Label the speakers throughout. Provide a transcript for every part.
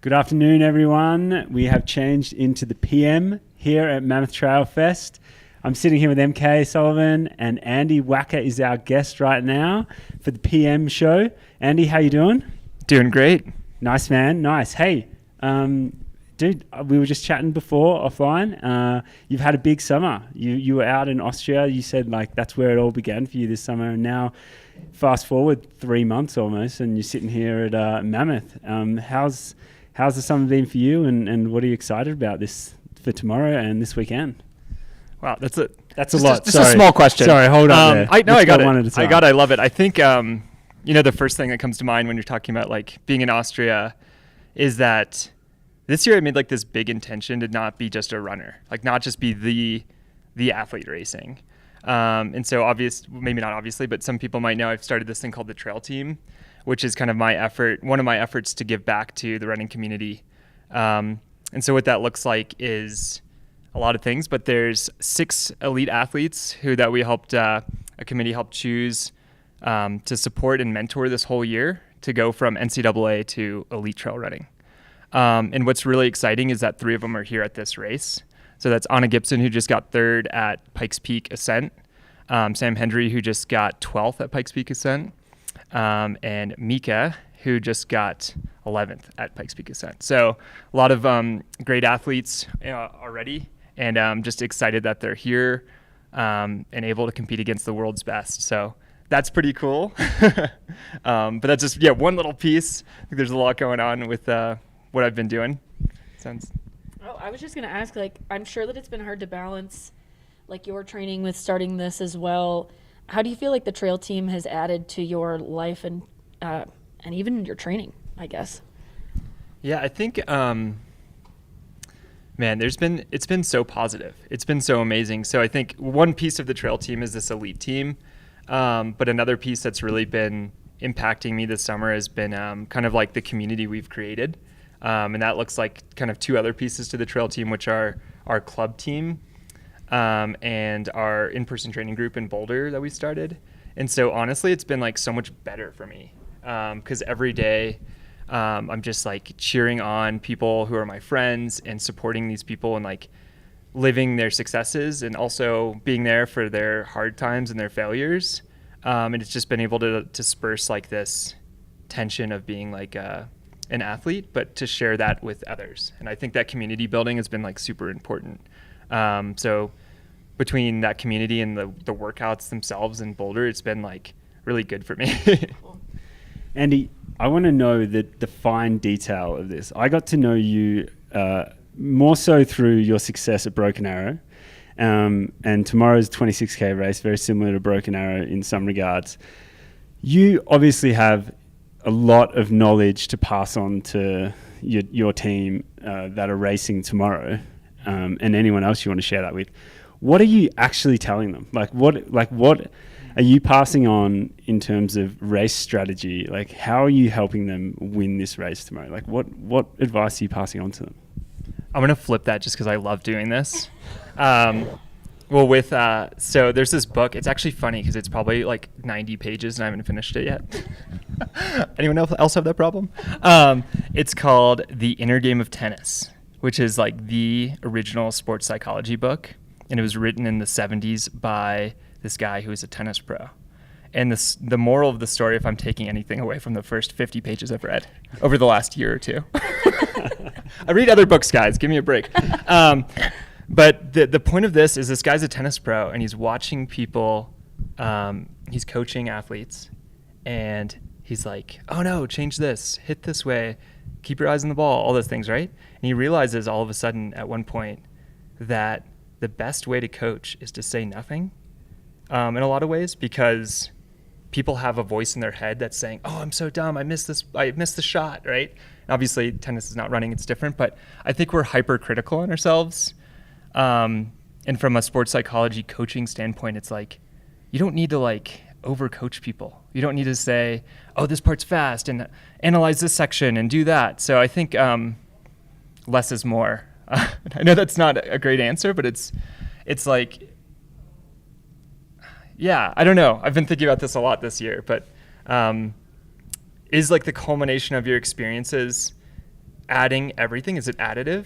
Speaker 1: Good afternoon, everyone. We have changed into the PM here at Mammoth Trail Fest. I'm sitting here with MK Sullivan, and Andy Wacker is our guest right now for the PM show. Andy, how you doing?
Speaker 2: Doing great.
Speaker 1: Nice, man. Nice. Hey, dude, we were just chatting before offline. You've had a big summer. You were out in Austria. You said like that's where it all began for you this summer, and now fast forward 3 months almost, and you're sitting here at Mammoth. How's the summer been for you, and what are you excited about this for tomorrow and this weekend?
Speaker 2: Wow, that's a
Speaker 1: lot.
Speaker 2: Just a small question.
Speaker 1: Sorry, hold up there.
Speaker 2: I got it. I love it. I think the first thing that comes to mind when you're talking about like being in Austria is that this year I made like this big intention to not be just a runner, like not just be the athlete racing. And so maybe not obviously, but some people might know I've started this thing called the Trail Team, which is kind of one of my efforts to give back to the running community. And so what that looks like is a lot of things, but there's 6 elite athletes that we helped, a committee helped choose to support and mentor this whole year to go from NCAA to elite trail running. And what's really exciting is that 3 of them are here at this race. So that's Anna Gibson, who just got 3rd at Pikes Peak Ascent, Sam Hendry, who just got 12th at Pikes Peak Ascent, and Mika, who just got 11th at Pikes Peak Ascent. So a lot of great athletes already, and I'm just excited that they're here and able to compete against the world's best. So that's pretty cool. But that's just one little piece. I think there's a lot going on with what I've been doing.
Speaker 3: I was just going to ask, I'm sure that it's been hard to balance your training with starting this as well. How do you feel like the trail team has added to your life and even your training, I guess?
Speaker 2: Yeah, I think, it's been so positive. It's been so amazing. So I think one piece of the trail team is this elite team. But another piece that's really been impacting me this summer has been kind of like the community we've created. And that looks like kind of 2 other pieces to the trail team, which are our club team and our in-person training group in Boulder that we started. And so honestly, it's been like so much better for me because every day I'm just like cheering on people who are my friends and supporting these people and like living their successes and also being there for their hard times and their failures. And it's just been able to disperse like this tension of being like an athlete, but to share that with others. And I think that community building has been like super important. So between that community and the workouts themselves in Boulder, it's been like really good for me.
Speaker 1: Andy, I want to know the fine detail of this. I got to know you more so through your success at Broken Arrow. And tomorrow's 26K race, very similar to Broken Arrow in some regards. You obviously have a lot of knowledge to pass on to your team that are racing tomorrow, and anyone else you want to share that with. What are you actually telling them? What are you passing on in terms of race strategy? Like, how are you helping them win this race tomorrow? Like, what advice are you passing on to them?
Speaker 2: I'm going to flip that just because I love doing this. So there's this book. It's actually funny because it's probably like 90 pages and I haven't finished it yet. Anyone else have that problem? It's called The Inner Game of Tennis, which is like the original sports psychology book. And it was written in the 70s by this guy who was a tennis pro. And the moral of the story, if I'm taking anything away from the first 50 pages I've read over the last year or 2. I read other books, guys. Give me a break. But the point of this guy's a tennis pro, and he's watching people, he's coaching athletes, and he's like, oh no, change this, hit this way, keep your eyes on the ball, all those things, right? And he realizes all of a sudden at one point that the best way to coach is to say nothing in a lot of ways, because people have a voice in their head that's saying, oh, I'm so dumb, I missed the shot, right? And obviously tennis is not running, it's different, but I think we're hypercritical on ourselves. And from a sports psychology coaching standpoint, it's like, you don't need to like overcoach people. You don't need to say, oh, this part's fast and analyze this section and do that. So I think less is more. I know that's not a great answer, but it's like, yeah, I don't know. I've been thinking about this a lot this year, but is like the culmination of your experiences adding everything? Is it additive,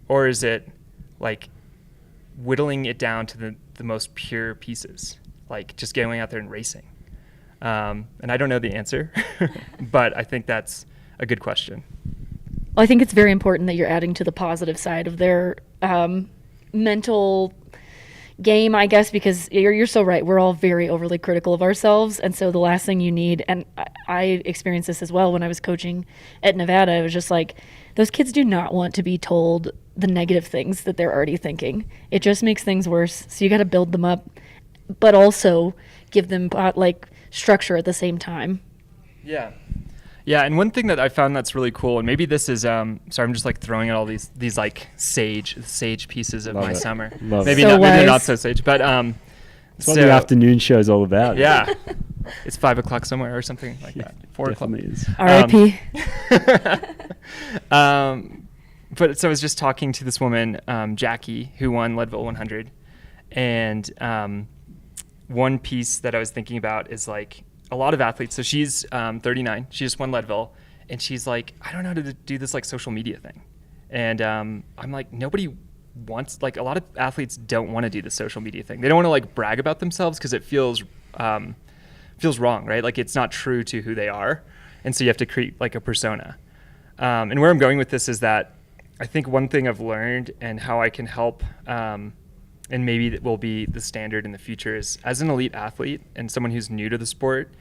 Speaker 2: or is it like whittling it down to the most pure pieces, like just going out there and racing? And I don't know the answer, but I think that's a good question.
Speaker 3: Well, I think it's very important that you're adding to the positive side of their mental game, I guess, because you're so right. We're all very overly critical of ourselves. And so the last thing you need, and I experienced this as well when I was coaching at Nevada, it was just like, those kids do not want to be told the negative things that they're already thinking. It just makes things worse. So you got to build them up, but also give them like structure at the same time.
Speaker 2: Yeah. Yeah, and one thing that I found that's really cool, and maybe this is, sorry, I'm just like throwing out all these like sage pieces of
Speaker 1: Love
Speaker 2: my
Speaker 1: it.
Speaker 2: summer.
Speaker 1: Love
Speaker 2: Maybe
Speaker 3: it.
Speaker 2: maybe
Speaker 3: So
Speaker 2: not
Speaker 3: wise.
Speaker 2: so sage, but
Speaker 1: That's what the afternoon show is all about.
Speaker 2: yeah, it's 5 o'clock somewhere or something like that. 4 o'clock.
Speaker 1: Definitely is.
Speaker 3: R.I.P.
Speaker 2: But so I was just talking to this woman, Jackie, who won Leadville 100, and one piece that I was thinking about is like a lot of athletes. So she's 39. She just won Leadville, and she's like, I don't know how to do this like social media thing. And I'm like, nobody wants, like, a lot of athletes don't want to do the social media thing. They don't want to like brag about themselves because it feels wrong, right? Like it's not true to who they are, and so you have to create like a persona. And where I'm going with this is that I think one thing I've learned and how I can help, and maybe that will be the standard in the future, is as an elite athlete and someone who's new to the sport,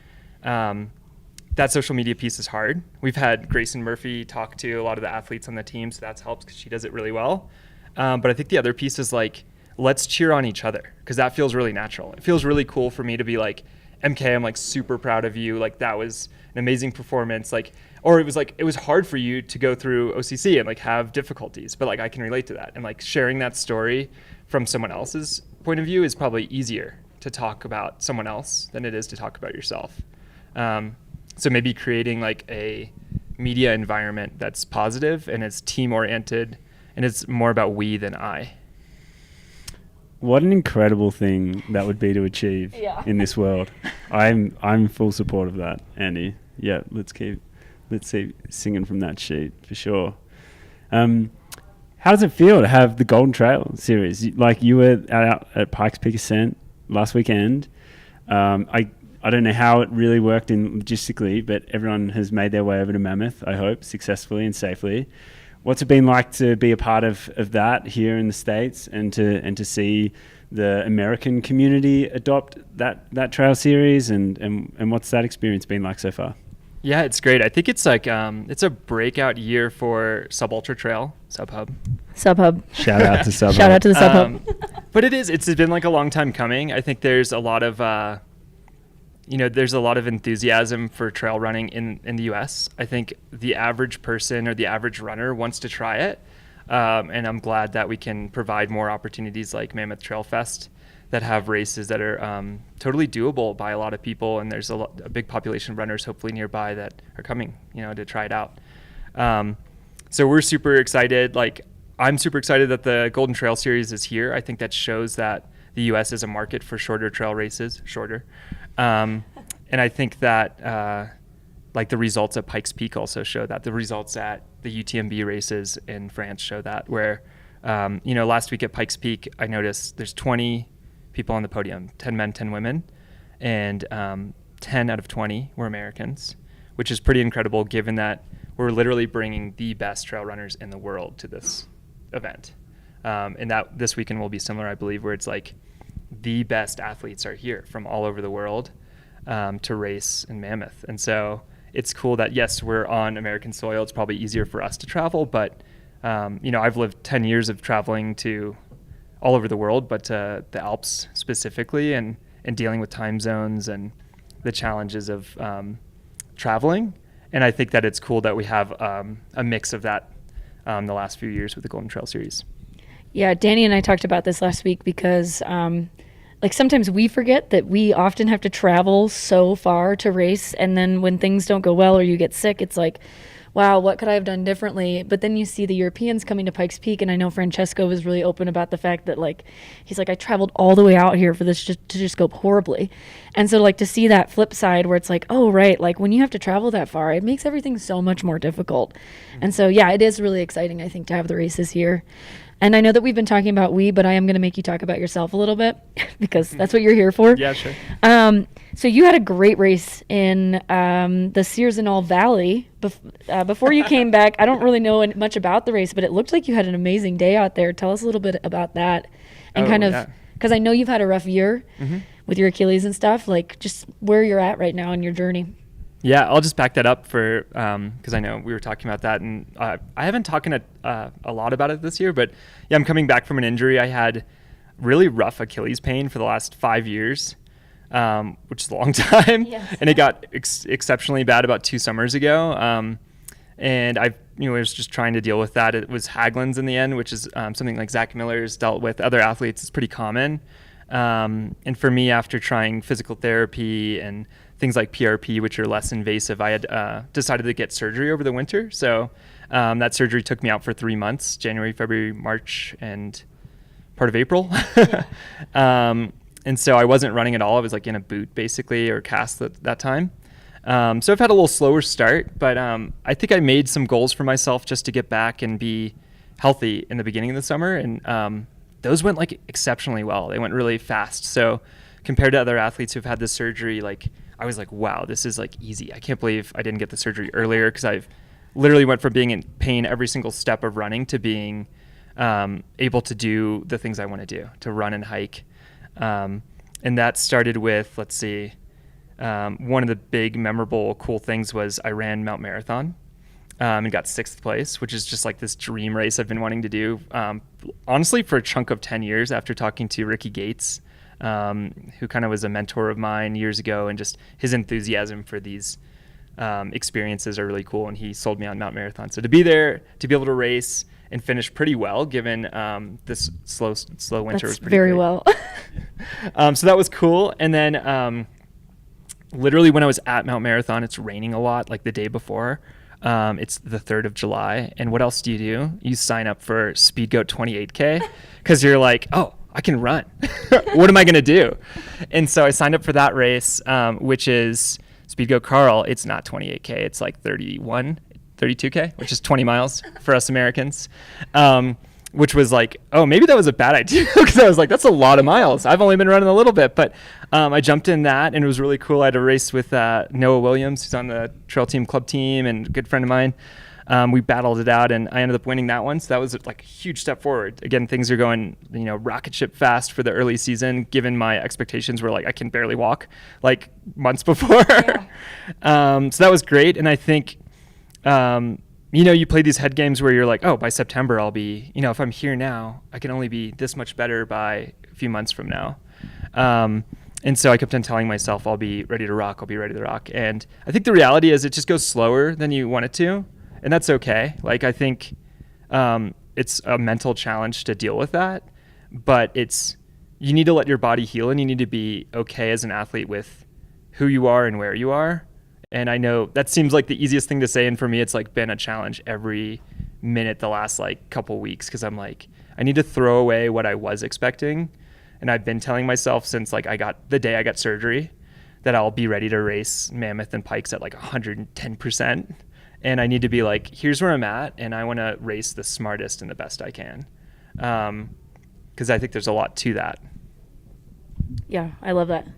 Speaker 2: that social media piece is hard. We've had Grayson Murphy talk to a lot of the athletes on the team, so that's helped because she does it really well. But I think the other piece is like, let's cheer on each other, because that feels really natural. It feels really cool for me to be like, MK, I'm like super proud of you. Like that was an amazing performance. Like, or it was hard for you to go through OCC and like have difficulties, but like I can relate to that. And like sharing that story from someone else's point of view is probably easier to talk about someone else than it is to talk about yourself. So maybe creating like a media environment that's positive and it's team oriented and it's more about we than I.
Speaker 1: What an incredible thing that would be to achieve in this world. I'm full support of that, Andy. Yeah, let's keep singing from that sheet for sure. How does it feel to have the Golden Trail series? Like you were out at Pikes Peak Ascent last weekend. I don't know how it really worked in logistically, but everyone has made their way over to Mammoth, I hope, successfully and safely. What's it been like to be a part of that here in the States and to see the American community adopt that trail series and what's that experience been like so far?
Speaker 2: Yeah, it's great. I think it's like it's a breakout year for Sub-Ultra Trail, Sub-Hub.
Speaker 1: Shout out to Sub-Hub.
Speaker 3: Shout out to the Sub-Hub.
Speaker 2: But it's been like a long time coming. I think there's a lot of there's a lot of enthusiasm for trail running in the US. I think the average person or the average runner wants to try it. And I'm glad that we can provide more opportunities like Mammoth Trail Fest that have races that are totally doable by a lot of people. And there's a big population of runners hopefully nearby that are coming, to try it out. So we're super excited. Like I'm super excited that the Golden Trail Series is here. I think that shows that the US is a market for shorter trail races, and I think that like the results at Pikes Peak also show that. The results at the UTMB races in France show that, where, last week at Pikes Peak, I noticed there's 20 people on the podium, 10 men, 10 women, and 10 out of 20 were Americans, which is pretty incredible given that we're literally bringing the best trail runners in the world to this event. And that this weekend will be similar, I believe, where it's like the best athletes are here from all over the world to race in Mammoth. And so it's cool that, yes, we're on American soil. It's probably easier for us to travel, but I've lived 10 years of traveling to all over the world, but the Alps specifically, and dealing with time zones and the challenges of traveling. And I think that it's cool that we have a mix of that the last few years with the Golden Trail Series.
Speaker 3: Yeah, Danny and I talked about this last week because like sometimes we forget that we often have to travel so far to race, and then when things don't go well or you get sick, it's like, wow, what could I have done differently? But then you see the Europeans coming to Pikes Peak, and I know Francesco was really open about the fact that, like, he's like, I traveled all the way out here for this to just go horribly. And so, like, to see that flip side where it's like, oh, right, like, when you have to travel that far, it makes everything so much more difficult. And so, yeah, it is really exciting, I think, to have the races here. And I know that we've been talking about but I am going to make you talk about yourself a little bit because that's what you're here for.
Speaker 2: Yeah, sure.
Speaker 3: So you had a great race in the Sears and All Valley before you came back. I don't really know much about the race, but it looked like you had an amazing day out there. Tell us a little bit about that, and because I know you've had a rough year with your Achilles and stuff. Like, just where you're at right now in your journey.
Speaker 2: Yeah, I'll just back that up for because I know we were talking about that, and I haven't talked a lot about it this year, but yeah, I'm coming back from an injury. I had really rough Achilles pain for the last 5 years, which is a long time, and it got exceptionally bad about 2 summers ago. And I was just trying to deal with that. It was Haglund's in the end, which is something like Zach Miller's dealt with. Other athletes, it's pretty common. And for me, after trying physical therapy and things like PRP, which are less invasive, I had decided to get surgery over the winter. So that surgery took me out for 3 months, January, February, March, and part of April. And so I wasn't running at all. I was like in a boot basically, or cast at that time. So I've had a little slower start, but I think I made some goals for myself just to get back and be healthy in the beginning of the summer. And those went like exceptionally well. They went really fast. So compared to other athletes who've had this surgery, like I was like, wow, this is like easy. I can't believe I didn't get the surgery earlier, because I've literally went from being in pain every single step of running to being able to do the things I want to do, to run and hike. And that started with, let's see, one of the big memorable cool things was I ran Mount Marathon and got 6th place, which is just like this dream race I've been wanting to do, honestly, for a chunk of 10 years after talking to Ricky Gates, who kind of was a mentor of mine years ago, and just his enthusiasm for these experiences are really cool. And he sold me on Mount Marathon. So to be there, to be able to race and finish pretty well, given this slow winter, was pretty
Speaker 3: very
Speaker 2: great.
Speaker 3: Well.
Speaker 2: So that was cool. And then literally when I was at Mount Marathon, it's raining a lot, like the day before. It's the 3rd of July. And what else do? You sign up for Speedgoat 28K because you're like, oh, I can run. What am I going to do? And so I signed up for that race, which is Speedgoat Carl. It's not 28K. It's like 32K, which is 20 miles for us Americans, which was like, oh, maybe that was a bad idea, because I was like, that's a lot of miles. I've only been running a little bit, but I jumped in that, and it was really cool. I had a race with Noah Williams, who's on the Trail Team Club team and a good friend of mine. We battled it out, and I ended up winning that one. So that was like a huge step forward. Again, things are going, rocket ship fast for the early season, given my expectations were like, I can barely walk like months before. Yeah. So that was great. And I think, you play these head games where you're like, oh, by September, I'll be, if I'm here now, I can only be this much better by a few months from now. And so I kept on telling myself, I'll be ready to rock. I'll be ready to rock. And I think the reality is it just goes slower than you want it to. And that's okay. Like, I think it's a mental challenge to deal with that, but you need to let your body heal, and you need to be okay as an athlete with who you are and where you are. And I know that seems like the easiest thing to say. And for me, it's like been a challenge every minute the last like couple weeks, because I'm like, I need to throw away what I was expecting. And I've been telling myself since like the day I got surgery that I'll be ready to race Mammoth and Pikes at like 110%. And I need to be like, here's where I'm at, and I want to race the smartest and the best I can. Because I think there's a lot to that.
Speaker 3: Yeah, I love that.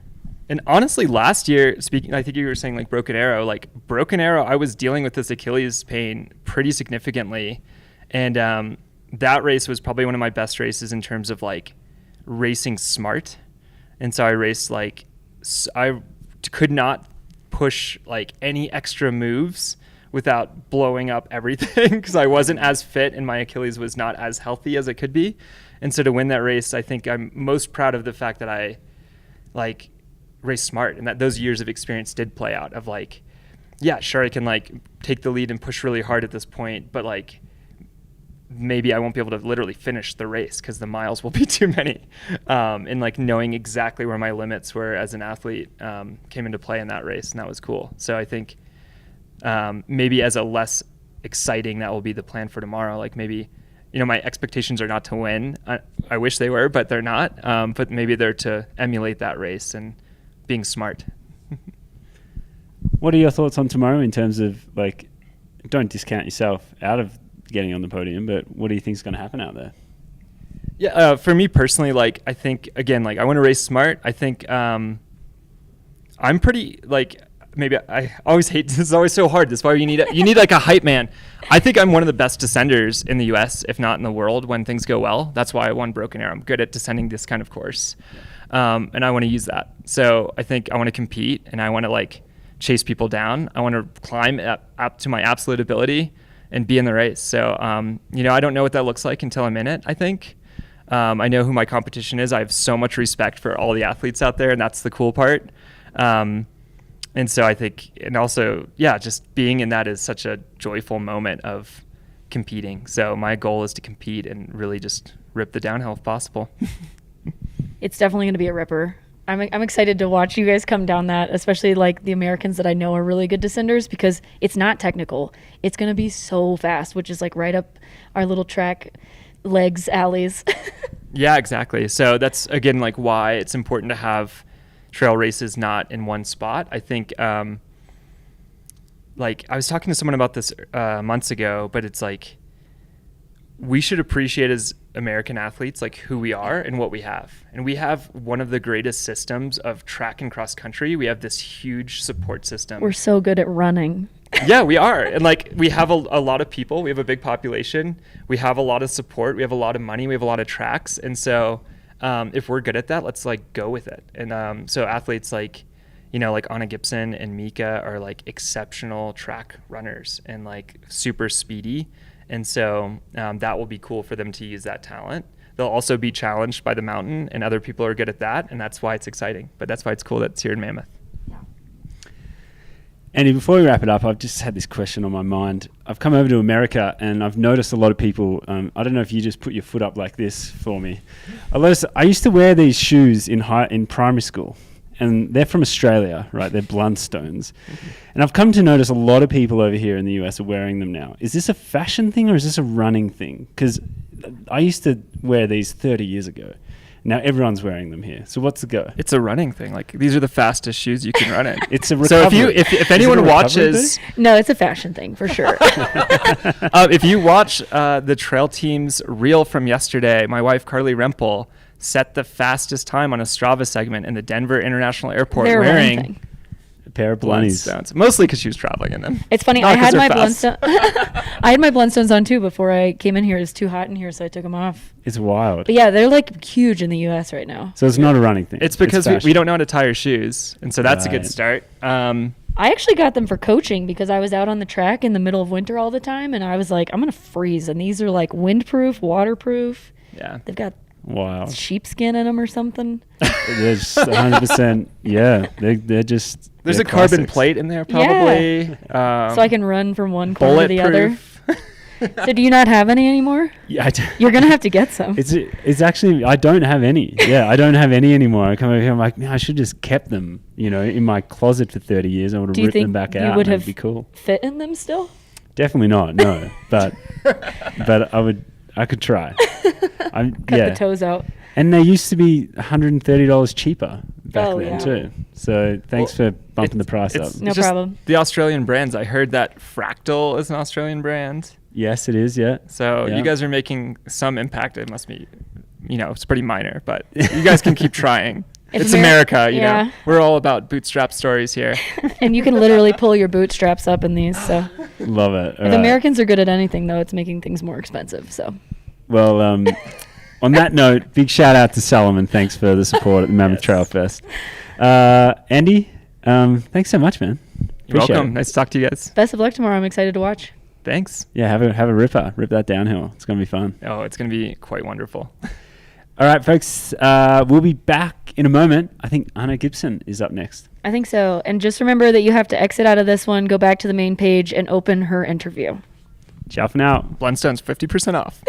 Speaker 2: And honestly, last year, I think you were saying like Broken Arrow, I was dealing with this Achilles pain pretty significantly. And that race was probably one of my best races in terms of like racing smart. And so I raced I could not push like any extra moves without blowing up everything because I wasn't as fit and my Achilles was not as healthy as it could be. And so to win that race, I think I'm most proud of the fact that I like raced smart and that those years of experience did play out of like, yeah, sure, I can like take the lead and push really hard at this point, but like maybe I won't be able to literally finish the race because the miles will be too many. And like knowing exactly where my limits were as an athlete came into play in that race, and that was cool. So I think maybe as a less exciting, that will be the plan for tomorrow. Like maybe, you know, my expectations are not to win. I wish they were, but they're not. But maybe they're to emulate that race and being smart.
Speaker 1: What are your thoughts on tomorrow in terms of, like, don't discount yourself out of getting on the podium, but what do you think is going to happen out there?
Speaker 2: Yeah, for me personally, like, I think, again, like, I want to race smart. I think I'm pretty, like, maybe I always hate, this is always so hard. That's why you need like a hype man. I think I'm one of the best descenders in the US, if not in the world, when things go well. That's why I won Broken Arrow. I'm good at descending this kind of course. And I want to use that. So I think I want to compete and I want to like chase people down. I want to climb up to my absolute ability and be in the race. So, you know, I don't know what that looks like until I'm in it, I think. I know who my competition is. I have so much respect for all the athletes out there, and that's the cool part. And so I think, and also, yeah, just being in that is such a joyful moment of competing. So my goal is to compete and really just rip the downhill if possible.
Speaker 3: It's definitely going to be a ripper. I'm excited to watch you guys come down that, especially like the Americans that I know are really good descenders, because it's not technical. It's going to be so fast, which is like right up our little track legs, alleys.
Speaker 2: Yeah, exactly. So that's, again, like why it's important to have trail races not in one spot. I think, like I was talking to someone about this months ago, but it's like we should appreciate as American athletes like who we are and what we have. And we have one of the greatest systems of track and cross country. We have this huge support system.
Speaker 3: We're so good at running.
Speaker 2: Yeah, we are. And like we have a lot of people. We have a big population. We have a lot of support. We have a lot of money. We have a lot of tracks. And so if we're good at that, let's like go with it. And so athletes like, you know, like Anna Gibson and Mika are like exceptional track runners and like super speedy. And so that will be cool for them to use that talent. They'll also be challenged by the mountain, and other people are good at that, and that's why it's exciting. But that's why it's cool that it's here in Mammoth.
Speaker 1: Andy, before we wrap it up, I've just had this question on my mind. I've come over to America and I've noticed a lot of people, I don't know if you just put your foot up like this for me. I used to wear these shoes in primary school, and they're from Australia, right? They're Blundstones. Mm-hmm. And I've come to notice a lot of people over here in the US are wearing them now. Is this a fashion thing or is this a running thing? Because I used to wear these 30 years ago. Now everyone's wearing them here. So what's the go?
Speaker 2: It's a running thing. Like these are the fastest shoes you can run in.
Speaker 1: It's a recovery.
Speaker 2: So if anyone watches,
Speaker 3: no, it's a fashion thing for sure.
Speaker 2: If you watch the trail team's reel from yesterday, my wife Carly Rempel set the fastest time on a Strava segment in the Denver International Airport wearing
Speaker 1: a pair of Blundstones.
Speaker 2: Mostly because she was traveling in them.
Speaker 3: It's funny. I had my Blundstones on too before I came in here. It was too hot in here, so I took them off.
Speaker 1: It's wild.
Speaker 3: But yeah, they're like huge in the U.S. right now.
Speaker 1: So it's not a running thing.
Speaker 2: It's because we don't know how to tie our shoes, and so that's a good start.
Speaker 3: I actually got them for coaching because I was out on the track in the middle of winter all the time, and I was like, I'm gonna freeze. And these are like windproof, waterproof.
Speaker 2: Yeah,
Speaker 3: they've got sheepskin in them or something.
Speaker 1: They're just 100%. Yeah, they're just.
Speaker 2: There's a
Speaker 1: classics.
Speaker 2: Carbon plate in there probably.
Speaker 3: Yeah. So I can run from one corner to the other.
Speaker 2: Bulletproof.
Speaker 3: So do you not have any anymore?
Speaker 1: Yeah,
Speaker 3: You're gonna have to get some.
Speaker 1: It's actually I don't have any. Yeah, I don't have any anymore. I come over here, I'm like, man, I should just kept them. You know, in my closet for 30 years. I would have ripped them back out.
Speaker 3: Would have
Speaker 1: be cool.
Speaker 3: Fit in them still?
Speaker 1: Definitely not. No, but I could try.
Speaker 3: Cut the toes out.
Speaker 1: And they used to be $130 cheaper back then too. So thanks for bumping the price up.
Speaker 3: No problem.
Speaker 2: The Australian brands. I heard that Fractal is an Australian brand.
Speaker 1: Yes, it is. Yeah.
Speaker 2: So you guys are making some impact. It must be, you know, it's pretty minor, but you guys can keep trying. It's America, you know. We're all about bootstrap stories here.
Speaker 3: And you can literally pull your bootstraps up in these. So
Speaker 1: love it.
Speaker 3: If Americans are good at anything, though, it's making things more expensive. So.
Speaker 1: Well, on that note, big shout out to Solomon. Thanks for the support at the Mammoth Trail Fest. Andy, thanks so much, man.
Speaker 2: You're
Speaker 1: Appreciate
Speaker 2: welcome.
Speaker 1: it.
Speaker 2: Nice to talk to you guys.
Speaker 3: Best of luck tomorrow. I'm excited to watch.
Speaker 2: Thanks.
Speaker 1: Yeah, have a ripper. Rip that downhill. It's going to be fun.
Speaker 2: Oh, it's going to be quite wonderful.
Speaker 1: All right, folks. We'll be back in a moment. I think Anna Gibson is up next.
Speaker 3: I think so. And just remember that you have to exit out of this one, go back to the main page, and open her interview.
Speaker 1: Ciao for now.
Speaker 2: Blundstone's 50% off.